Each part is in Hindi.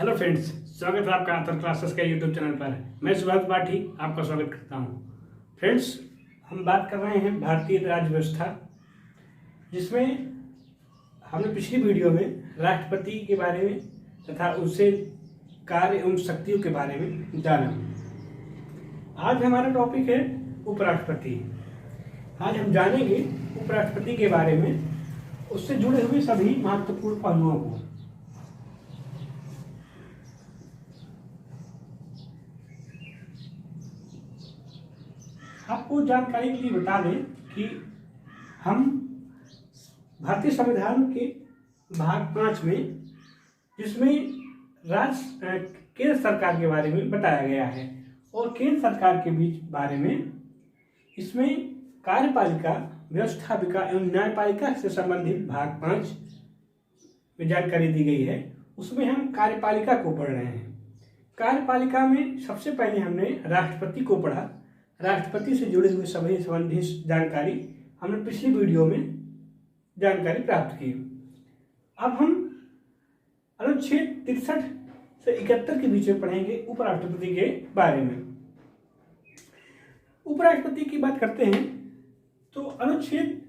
हेलो फ्रेंड्स, स्वागत है आपका आंतर क्लासेस का यूट्यूब चैनल पर। मैं सुभाष बाठी आपका स्वागत करता हूं। फ्रेंड्स, हम बात कर रहे हैं भारतीय राज्य व्यवस्था, जिसमें हमने पिछली वीडियो में राष्ट्रपति के बारे में तथा उससे कार्य एवं शक्तियों के बारे में जाना। आज हमारा टॉपिक है उपराष्ट्रपति। आज हम जानेंगे उपराष्ट्रपति के बारे में, उससे जुड़े हुए सभी महत्वपूर्ण पहलुओं को। आपको जानकारी के लिए बता दें कि हम भारतीय संविधान के भाग 5 में, जिसमें केंद्र सरकार के बारे में बताया गया है और केंद्र सरकार के बीच बारे में, इसमें कार्यपालिका, व्यवस्थापिका एवं न्यायपालिका से संबंधित भाग 5 में जानकारी दी गई है। उसमें हम कार्यपालिका को पढ़ रहे हैं। कार्यपालिका में सबसे पहले हमने राष्ट्रपति को पढ़ा। राष्ट्रपति से जुड़े हुए सभी संबंधित जानकारी हमने पिछली वीडियो में जानकारी प्राप्त की। अब हम अनुच्छेद 63 से 71 के बीच में पढ़ेंगे उपराष्ट्रपति के बारे में। उपराष्ट्रपति की बात करते हैं तो अनुच्छेद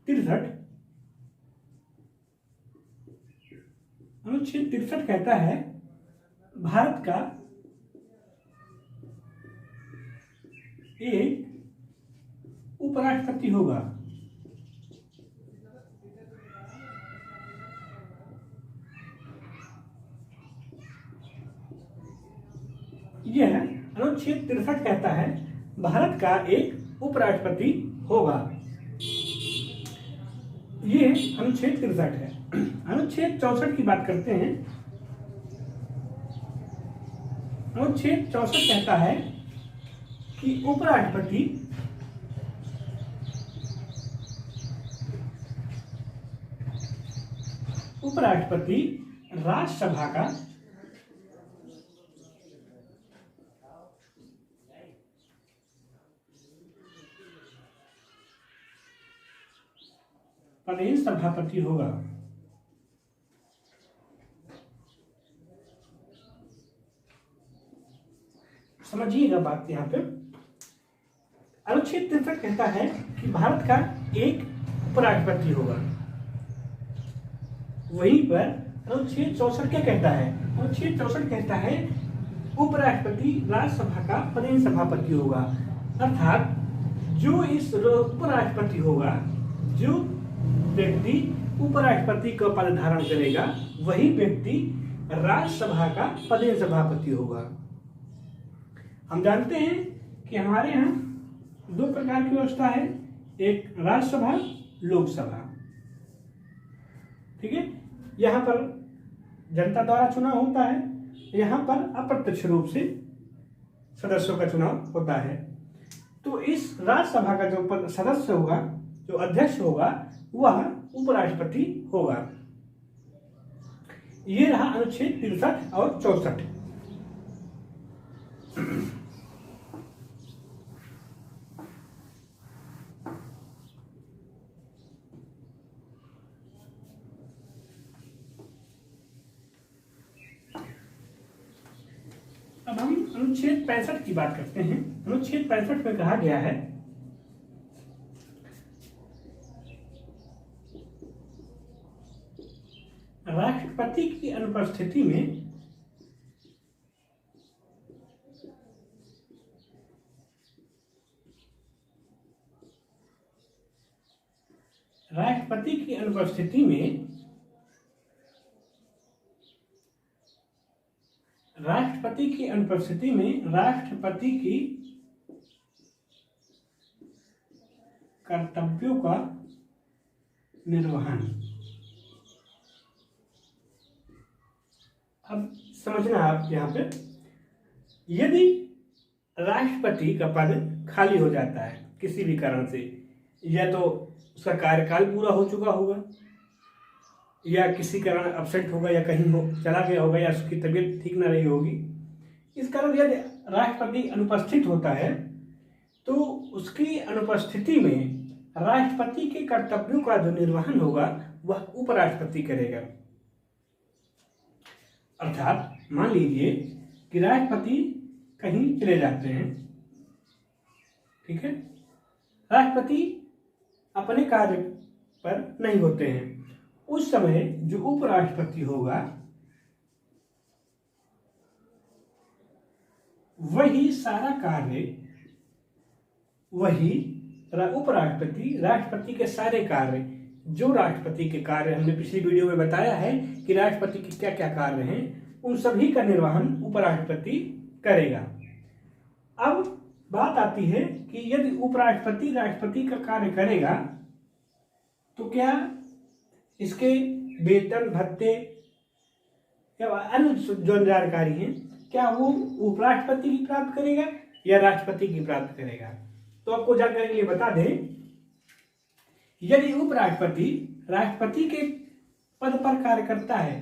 63 कहता है, भारत का एक उपराष्ट्रपति होगा। यह अनुच्छेद 63 कहता है, भारत का एक उपराष्ट्रपति होगा। ये अनुच्छेद 63 है। अनुच्छेद 64 की बात करते हैं। अनुच्छेद 64 कहता है कि उपराष्ट्रपति राज्यसभा का प्रदेश सभापति होगा। समझिएगा बात यहाँ पे। अनुच्छेद 63 कहता है कि भारत का एक उपराष्ट्रपति होगा। वहीं पर अनुच्छेद 64 क्या कहता है? अनुच्छेद 64 कहता है उपराष्ट्रपति राज्यसभा का प्रदेश सभापति होगा। अर्थात जो इस उपराष्ट्रपति होगा, जो व्यक्ति उपराष्ट्रपति का पद धारण करेगा, वही व्यक्ति राज्यसभा का प्रदेश सभापति होगा। हम जानते हैं कि हमारे यहाँ दो प्रकार की व्यवस्था है, एक राज्यसभा, लोकसभा। ठीक है, यहाँ पर जनता द्वारा चुनाव होता है, यहाँ पर अप्रत्यक्ष रूप से सदस्यों का चुनाव होता है। तो इस राज्यसभा का जो सदस्य होगा, जो अध्यक्ष होगा, वह उपराष्ट्रपति होगा। ये रहा अनुच्छेद 63 और 64। अब हम अनुच्छेद 65 की बात करते हैं। अनुच्छेद 65 में कहा गया है, राष्ट्रपति की अनुपस्थिति में राष्ट्रपति की अनुपस्थिति में राष्ट्रपति की कर्तव्यों का निर्वहन। अब समझना आप यहाँ पे, यदि राष्ट्रपति का पद खाली हो जाता है किसी भी कारण से, या तो उसका कार्यकाल पूरा हो चुका होगा, या किसी कारण अपसेट होगा, या कहीं चला गया होगा, या उसकी तबीयत ठीक न रही होगी, इस कारण यदि राष्ट्रपति अनुपस्थित होता है, तो उसकी अनुपस्थिति में राष्ट्रपति के कर्तव्यों का जो निर्वहन होगा वह उपराष्ट्रपति करेगा। अर्थात मान लीजिए कि राष्ट्रपति कहीं चले जाते हैं, ठीक है, राष्ट्रपति अपने कार्य पर नहीं होते हैं, उस समय जो उपराष्ट्रपति होगा वही सारा कार्य, वही उपराष्ट्रपति राष्ट्रपति के सारे कार्य, जो राष्ट्रपति के कार्य हमने पिछली वीडियो में बताया है कि राष्ट्रपति के क्या क्या कार्य हैं, उन सभी का निर्वहन उपराष्ट्रपति करेगा। अब बात आती है कि यदि उपराष्ट्रपति राष्ट्रपति का कार्य करेगा तो क्या इसके वेतन भत्ते या अन्य जो जानकारी है क्या वो उपराष्ट्रपति की प्राप्त करेगा या राष्ट्रपति की प्राप्त करेगा? तो आपको जानकारी के लिए बता दें, यदि उपराष्ट्रपति राष्ट्रपति के पद पर कार्य करता है,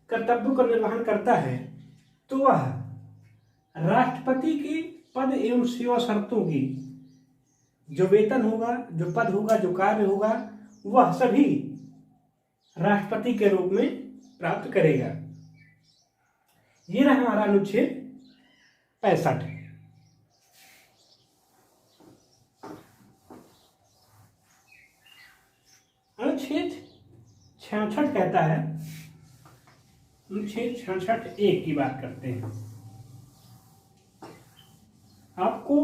कर्तव्यों का निर्वहन करता है, तो वह राष्ट्रपति के पद एवं सेवा शर्तों की जो वेतन होगा, जो पद होगा, जो कार्य होगा, वह सभी राष्ट्रपति के रूप में प्राप्त करेगा। ये रहा हमारा अनुच्छेद 65। अनुच्छेद 66 कहता है, अनुच्छेद 66(1) की बात करते हैं। आपको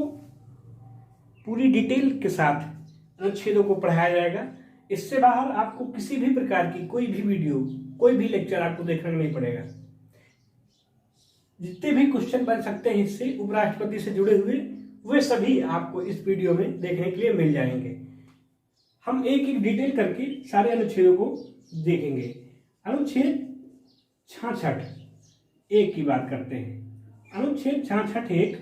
पूरी डिटेल के साथ अनुच्छेदों को पढ़ाया जाएगा। इससे बाहर आपको किसी भी प्रकार की कोई भी वीडियो, कोई भी लेक्चर आपको देखना नहीं पड़ेगा। जितने भी क्वेश्चन बन सकते हैं इससे उपराष्ट्रपति से जुड़े हुए, वे सभी आपको इस वीडियो में देखने के लिए मिल जाएंगे। हम एक एक डिटेल करके सारे अनुच्छेदों को देखेंगे। अनुच्छेद 66(1) की बात करते हैं। अनुच्छेद 66(1)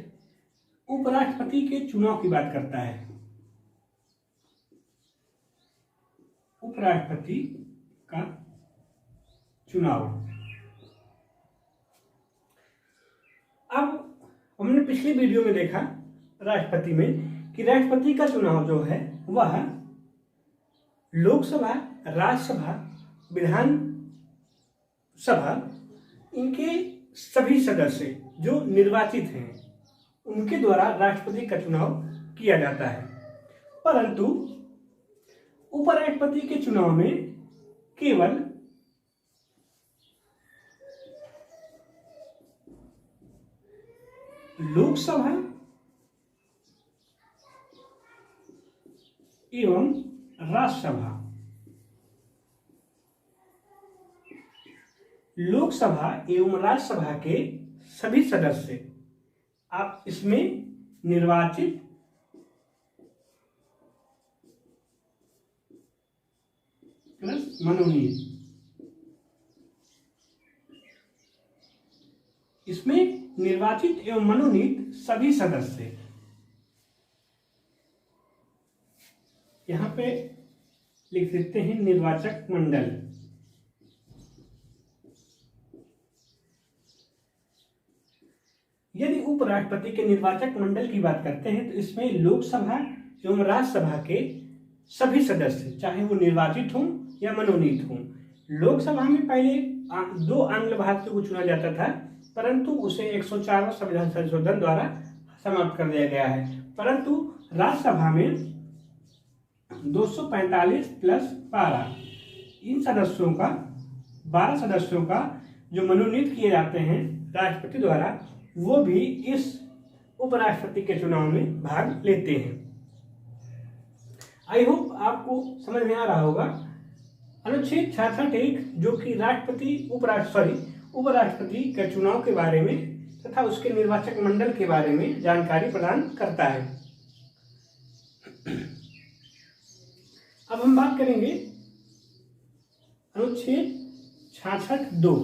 उपराष्ट्रपति के चुनाव की बात करता है। उपराष्ट्रपति का चुनाव। अब हमने पिछली वीडियो में देखा राष्ट्रपति में कि राष्ट्रपति का चुनाव जो है वह लोकसभा, राज्यसभा, विधान सभा, इनके सभी सदस्य जो निर्वाचित हैं उनके द्वारा राष्ट्रपति का चुनाव किया जाता है। परंतु उपराष्ट्रपति के चुनाव में केवल लोकसभा एवं राज्यसभा, लोकसभा एवं राज्यसभा के सभी सदस्य आप इसमें निर्वाचित प्लस मनोनीत, इसमें निर्वाचित एवं मनोनीत सभी सदस्य, यहां पे लिख देते हैं निर्वाचक मंडल। यदि उपराष्ट्रपति के निर्वाचक मंडल की बात करते हैं तो इसमें लोकसभा एवं राज्यसभा के सभी सदस्य, चाहे वो निर्वाचित हों या मनोनीत हों। लोकसभा में पहले 2 आंग्ल भारतीयों को चुना जाता था, परंतु उसे 104वें संविधान संशोधन द्वारा समाप्त कर दिया गया है। परंतु राज्यसभा में 245 प्लस 12 इन सदस्यों का, 12 सदस्यों का जो मनोनीत किए जाते हैं राष्ट्रपति द्वारा, वो भी इस उपराष्ट्रपति के चुनाव में भाग लेते हैं। आई होप आपको समझ में आ रहा होगा। अनुच्छेद 66(1) जो कि उपराष्ट्रपति के चुनाव के बारे में तथा उसके निर्वाचक मंडल के बारे में जानकारी प्रदान करता है। अब हम बात करेंगे अनुच्छेद 66(2).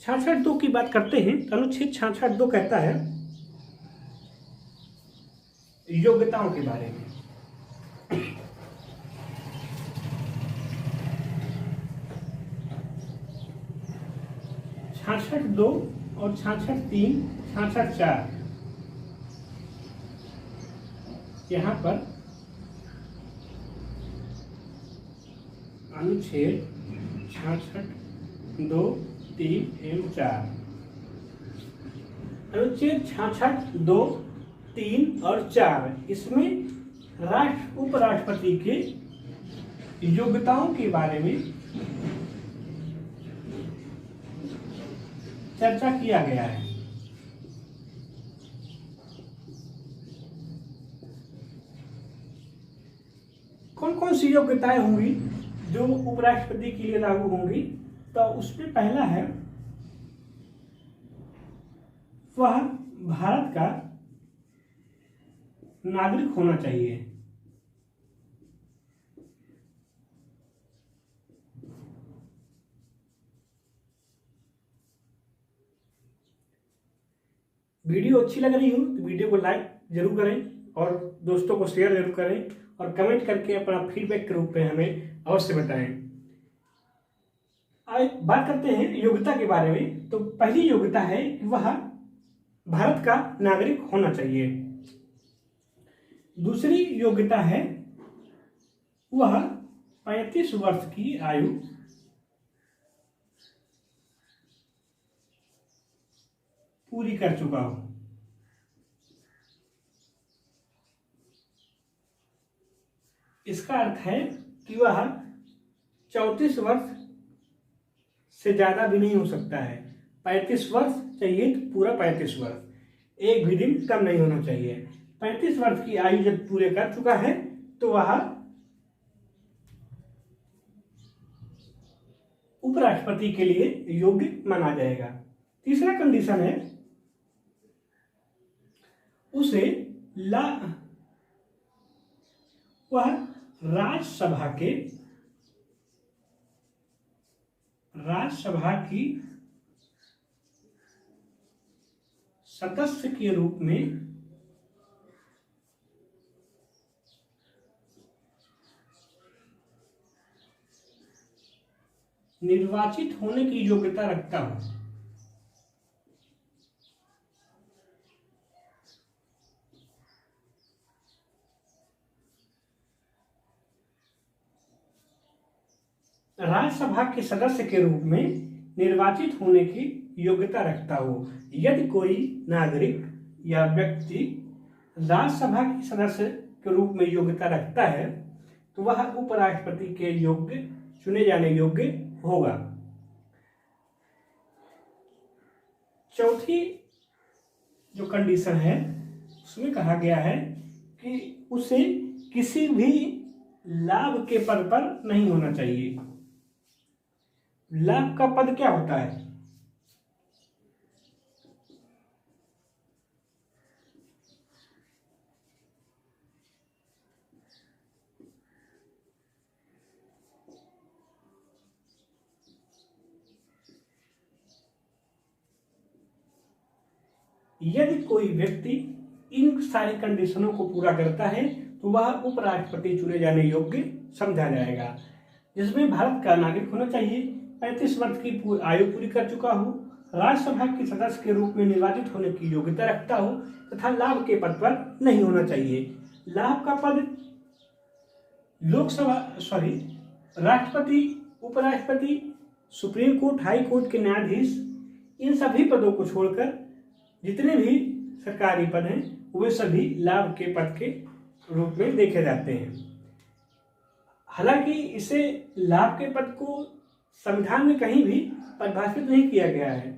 छाछठ दो की बात करते हैं तो अनुच्छेद 66(2) कहता है योग्यताओं के बारे में। 66(2) और 66(3), 66(4) यहाँ पर अनुच्छेद 66(2), 3 एवं 4, अनुच्छेद 66(2), 3 और 4 इसमें उपराष्ट्रपति के योग्यताओं के बारे में चर्चा किया गया है। कौन कौन सी योग्यताएं होंगी जो उपराष्ट्रपति के लिए लागू होंगी? तो उसमें पहला है, वह भारत का नागरिक होना चाहिए। वीडियो अच्छी लग रही हो तो वीडियो को लाइक जरूर करें और दोस्तों को शेयर जरूर करें और कमेंट करके अपना फीडबैक के रूप में हमें अवश्य बताएं। अब बात करते हैं योग्यता के बारे में। तो पहली योग्यता है कि वह भारत का नागरिक होना चाहिए। दूसरी योग्यता है वह 35 वर्ष की आयु पूरी कर चुका हो। इसका अर्थ है कि वह 34 वर्ष से ज्यादा भी नहीं हो सकता है। 35 वर्ष चाहिए तो पूरा 35 वर्ष, एक भी दिन कम नहीं होना चाहिए। 35 वर्ष की आयु जब पूरे कर चुका है तो वह उपराष्ट्रपति के लिए योग्य माना जाएगा। तीसरा कंडीशन है उसे वह राज्यसभा की सदस्य के रूप में निर्वाचित होने की योग्यता रखता हो। राज्यसभा के सदस्य के रूप में निर्वाचित होने की योग्यता रखता हो। यदि कोई नागरिक या व्यक्ति राज्यसभा के सदस्य के रूप में योग्यता रखता है तो वह उपराष्ट्रपति के योग्य चुने जाने योग्य होगा। चौथी जो कंडीशन है उसमें कहा गया है कि उसे किसी भी लाभ के पद पर नहीं होना चाहिए। लाभ का पद क्या होता है? यदि कोई व्यक्ति इन सारी कंडीशनों को पूरा करता है तो वह उपराष्ट्रपति चुने जाने योग्य समझा जाएगा। जिसमें भारत का नागरिक होना चाहिए, 35 वर्ष की आयु पूरी कर चुका हो, राज्यसभा के सदस्य के रूप में निर्वाचित होने की योग्यता रखता हो तथा लाभ के पद पर नहीं होना चाहिए। लाभ का पद राष्ट्रपति, उपराष्ट्रपति, सुप्रीम कोर्ट, हाई कोर्ट के न्यायाधीश, इन सभी पदों को छोड़कर जितने भी सरकारी पद हैं वे सभी लाभ के पद के रूप में देखे जाते हैं। हालांकि इसे लाभ के पद को संविधान में कहीं भी परिभाषित नहीं किया गया है,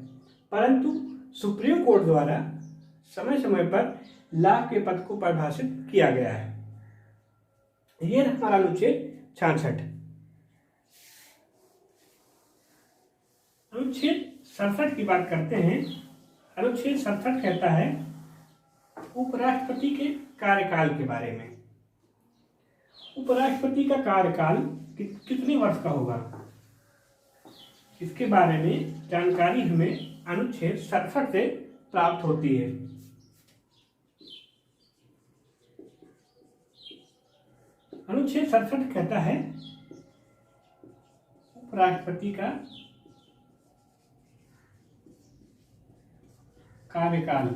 परंतु सुप्रीम कोर्ट द्वारा समय समय पर लाभ के पद को परिभाषित किया गया है। यह हमारा अनुच्छेद 66। अनुच्छेद 67 की बात करते हैं। अनुच्छेद 67 कहता है उपराष्ट्रपति के कार्यकाल के बारे में। उपराष्ट्रपति का कार्यकाल कितने वर्ष का होगा, इसके बारे में जानकारी हमें अनुच्छेद 67 से प्राप्त होती है। अनुच्छेद 67 कहता है उपराष्ट्रपति का कार्यकाल।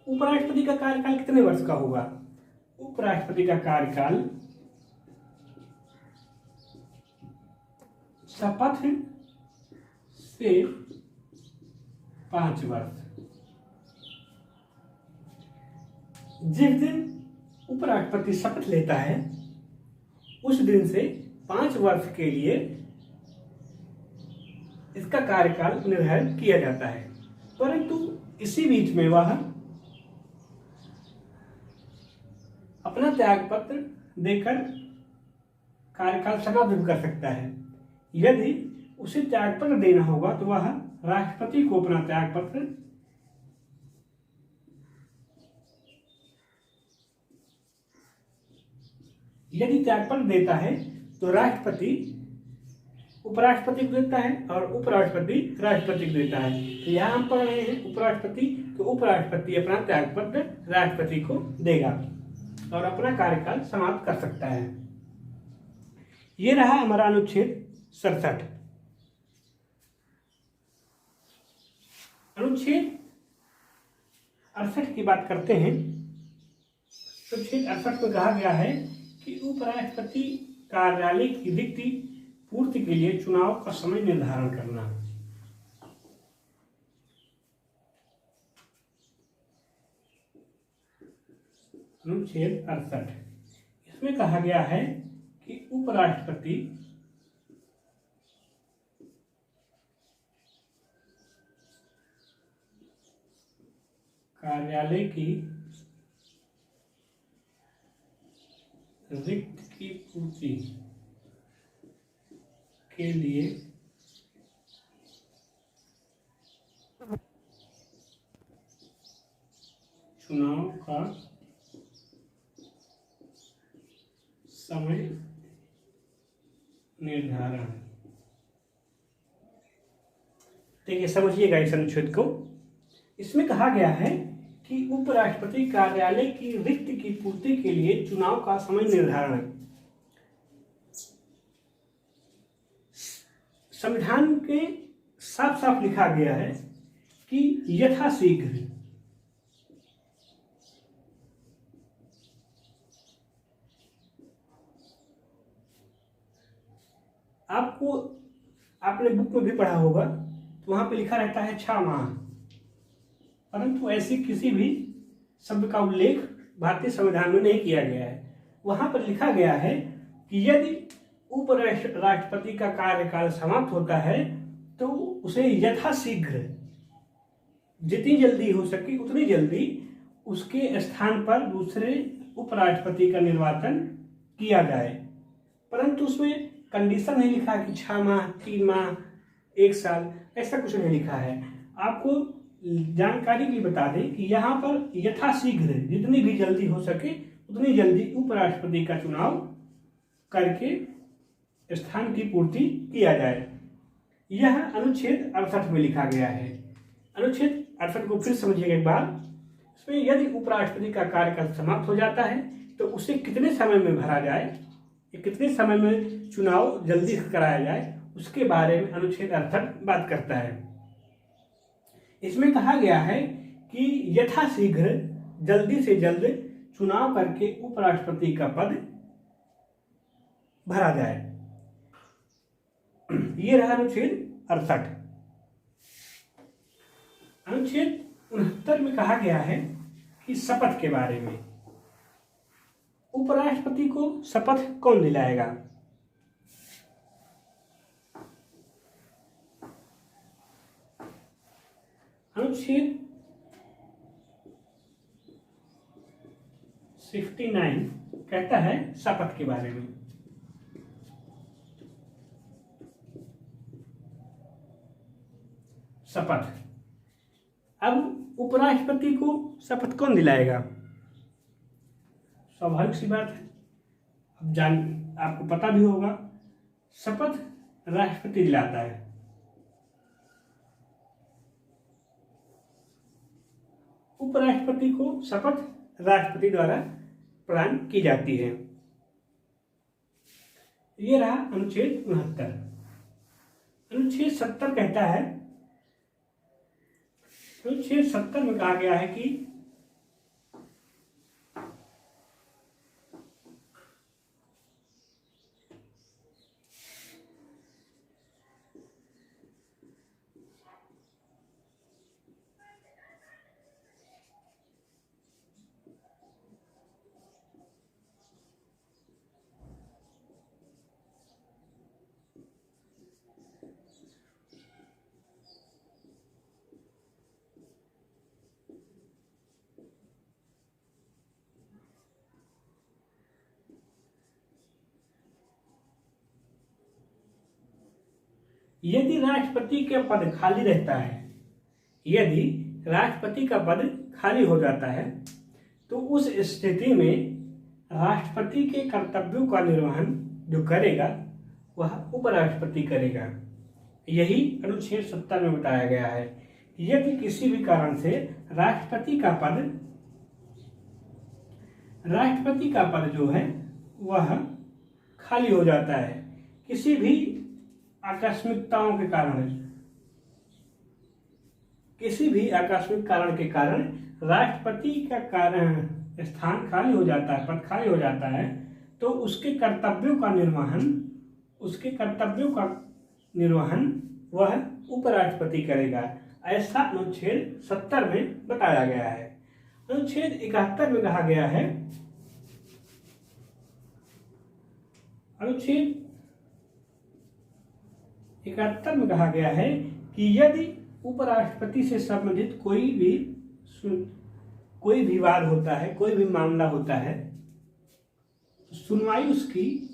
उपराष्ट्रपति का कार्यकाल कितने वर्ष का होगा? उपराष्ट्रपति का कार्यकाल शपथ से 5 वर्ष। जिस दिन उपराष्ट्रपति शपथ लेता है उस दिन से 5 वर्ष के लिए इसका कार्यकाल निर्धारित किया जाता है, परंतु इसी बीच में वह अपना त्यागपत्र देकर कार्यकाल समाप्त भी कर सकता है। यदि उसे त्यागपत्र देना होगा तो वह राष्ट्रपति को अपना त्यागपत्र यदि त्यागपत्र देता है तो राष्ट्रपति उपराष्ट्रपति को देता है और उपराष्ट्रपति राष्ट्रपति को देता है। तो यहाँ हम पढ़ रहे हैं उपराष्ट्रपति, तो उपराष्ट्रपति अपना त्यागपत्र राष्ट्रपति को देगा और अपना कार्यकाल समाप्त कर सकता है। ये रहा हमारा अनुच्छेद 67। अनुच्छेद 68 की बात करते हैं। अनुच्छेद 68 में कहा गया है कि उपराष्ट्रपति कार्यालय की रिक्ति पूर्ति के लिए चुनाव का समय निर्धारण करना। अनुच्छेद 68 इसमें कहा गया है कि उपराष्ट्रपति कार्यालय की रिक्त की पूर्ति के लिए चुनाव का समय निर्धारण। देखिए समझिएगा इस अनुच्छेद को। इसमें कहा गया है कि उपराष्ट्रपति कार्यालय की रिक्त की पूर्ति के लिए चुनाव का समय निर्धारण। संविधान के साफ साफ लिखा गया है कि यथाशीघ्र आपने बुक में भी पढ़ा होगा तो वहां पे लिखा रहता है 6 माह, परंतु ऐसी किसी भी शब्द का उल्लेख भारतीय संविधान में नहीं किया गया है। वहां पर लिखा गया है कि यदि उपराष्ट्रपति का कार्यकाल समाप्त होता है तो उसे यथाशीघ्र जितनी जल्दी हो सके उतनी जल्दी उसके स्थान पर दूसरे उपराष्ट्रपति का निर्वाचन किया जाए, परंतु उसमें कंडीशन नहीं लिखा कि 6 माह, 3 माह, 1 साल, ऐसा कुछ नहीं लिखा है। आपको जानकारी के लिए बता दें कि यहाँ पर यथाशीघ्र जितनी भी जल्दी हो सके उतनी जल्दी उपराष्ट्रपति का चुनाव करके स्थान की पूर्ति किया जाए। यह अनुच्छेद 68 में लिखा गया है। अनुच्छेद 68 को फिर समझिएगा एक बार। इसमें यदि उपराष्ट्रपति का कार्यकाल समाप्त हो जाता है तो उसे कितने समय में भरा जाए, कितने समय में चुनाव जल्दी कराया जाए, उसके बारे में अनुच्छेद 68 बात करता है। इसमें कहा गया है कि यथाशीघ्र जल्दी से जल्द चुनाव करके उपराष्ट्रपति का पद भरा जाए। ये रहा अनुच्छेद 68। अनुच्छेद 69 में कहा गया है कि शपथ के बारे में। उपराष्ट्रपति को शपथ कौन दिलाएगा? अनुच्छेद 69 कहता है शपथ के बारे में। शपथ, अब उपराष्ट्रपति को शपथ कौन दिलाएगा? स्वाभाविक सी बात है, अब आपको पता भी होगा, शपथ राष्ट्रपति दिलाता है। उपराष्ट्रपति को शपथ राष्ट्रपति द्वारा प्रदान की जाती है। ये रहा अनुच्छेद 69। अनुच्छेद 70 कहता है अनुच्छेद 70 में कहा गया है कि यदि राष्ट्रपति का पद खाली रहता है, यदि राष्ट्रपति का पद खाली हो जाता है, तो उस स्थिति में राष्ट्रपति के कर्तव्यों का निर्वहन जो करेगा वह उपराष्ट्रपति करेगा। यही अनुच्छेद 70 में बताया गया है। यदि किसी भी कारण से राष्ट्रपति का पद जो है वह खाली हो जाता है, किसी भी आकस्मिकताओं के कारण, किसी भी आकस्मिक कारण के कारण राष्ट्रपति का स्थान खाली हो जाता है, पद खाली हो जाता है, तो उसके कर्तव्यों का निर्वहन वह उपराष्ट्रपति करेगा। ऐसा अनुच्छेद 70 में बताया गया है। अनुच्छेद 71 में कहा गया है, अनुच्छेद 71 में कहा गया है कि यदि उपराष्ट्रपति से संबंधित कोई भी विवाद होता है, कोई भी मामला होता है, तो सुनवाई उसकी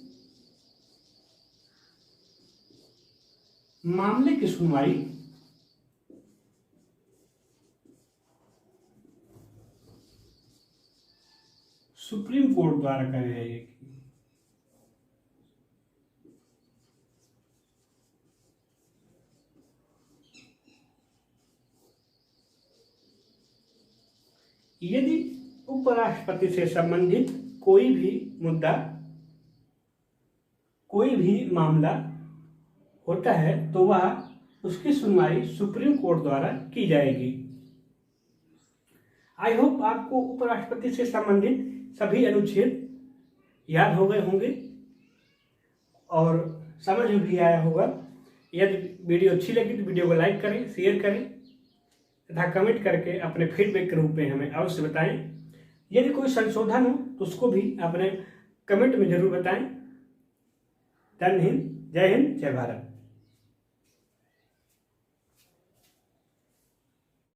मामले की सुनवाई सुप्रीम कोर्ट द्वारा करी जाएगी। यदि उपराष्ट्रपति से संबंधित कोई भी मुद्दा, कोई भी मामला होता है, तो वह उसकी सुनवाई सुप्रीम कोर्ट द्वारा की जाएगी। आई होप आपको उपराष्ट्रपति से संबंधित सभी अनुच्छेद याद हो गए होंगे और समझ भी आया होगा। यदि वीडियो अच्छी लगी तो वीडियो को लाइक करें, शेयर करें तथा कमेंट करके अपने फीडबैक के रूप में हमें अवश्य बताएं। यदि कोई संशोधन हो तो उसको भी अपने कमेंट में जरूर बताएं। जय हिंद, जय भारत।